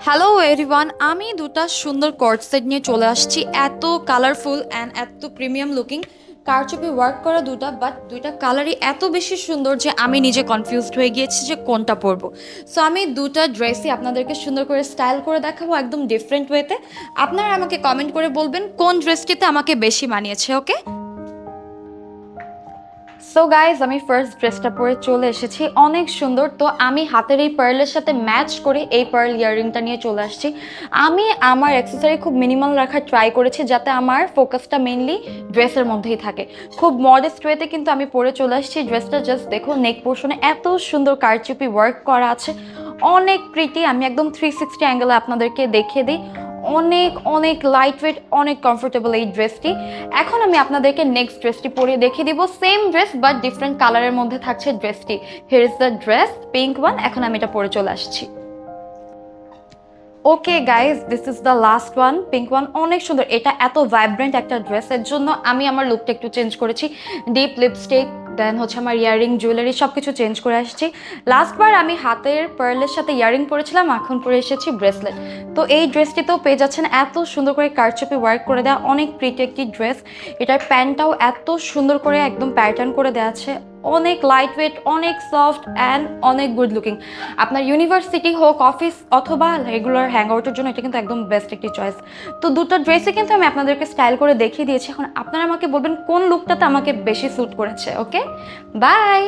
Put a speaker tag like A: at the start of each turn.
A: Hello everyone, আমি দুটো সুন্দর কর্ড সেট নিয়ে চলে আসছি। এত কালারফুল অ্যান্ড এত প্রিমিয়াম লুকিং কারচুপি ওয়ার্ক করা দুটো, বাট দুইটা কালারই এত বেশি সুন্দর যে আমি নিজে কনফিউজড হয়ে গিয়েছি যে কোনটা পরবো। সো আমি দুটো ড্রেসই আপনাদেরকে সুন্দর করে স্টাইল করে দেখাবো একদম ডিফারেন্ট ওয়েতে। আপনারা আমাকে কমেন্ট করে বলবেন কোন ড্রেসটিতে আমাকে বেশি মানিয়েছে। ওকে, সো গাইজ আমি ফার্স্ট ড্রেসটা পরে চলে এসেছি, অনেক সুন্দর। তো আমি হাতের এই পার্লের সাথে ম্যাচ করে এই পার্ল ইয়াররিংটা নিয়ে চলে আসছি। আমি আমার অ্যাক্সেসরি খুব মিনিমাল রাখার ট্রাই করেছি যাতে আমার ফোকাসটা মেইনলি ড্রেসের মধ্যেই থাকে। খুব মডেস্ট ওয়েতে কিন্তু আমি পরে চলে আসছি। ড্রেসটা জাস্ট দেখো, নেক পোর্শনে এত সুন্দর কারচুপি ওয়ার্ক করা আছে, অনেক প্রিটি। আমি একদম 360 অ্যাঙ্গেলে আপনাদেরকে দেখিয়ে দিই। অনেক অনেক লাইট ওয়েট, অনেক কমফোর্টেবল এই ড্রেসটি। এখন আমি আপনাদেরকে নেক্সট ড্রেসটি পরিয়ে দেখিয়ে দিব, সেম ড্রেস বাট ডিফারেন্ট কালারের মধ্যে থাকছে ড্রেসটি। Here is the dress, pink one. এখন আমি এটা পরে চলে আসছি। Okay guys, this is the last one, pink one. অনেক সুন্দর, এটা এত ভাইব্রেন্ট একটা ড্রেসের জন্য আমি আমার লুকটা একটু চেঞ্জ করেছি। ডিপ লিপস্টিক, দেন হচ্ছে আমার ইয়ারিং, জুয়েলারি সব কিছু চেঞ্জ করে আসছি। লাস্টবার আমি হাতের পার্লের সাথে ইয়ারিং পরেছিলাম, এখন পরে এসেছি ব্রেসলেট। তো এই ড্রেসটিতেও পেয়ে যাচ্ছেন এত সুন্দর করে কারচুপি ওয়ার্ক করে দেওয়া, অনেক প্রিটি একটি ড্রেস। এটার প্যান্টটাও এত সুন্দর করে একদম প্যাটার্ন করে দেওয়া আছে, অনেক লাইট ওয়েট, অনেক সফট অ্যান্ড অনেক গুড লুকিং। আপনার ইউনিভার্সিটি হোক, অফিস অথবা রেগুলার হ্যাং আউটের জন্য এটা কিন্তু একদম বেস্ট একটি চয়েস। তো দুটো ড্রেসে কিন্তু আমি আপনাদেরকে স্টাইল করে দেখিয়ে দিয়েছি। এখন আপনারা আমাকে বলবেন কোন লুকটাতে আমাকে বেশি স্যুট করেছে। ওকে, বাই।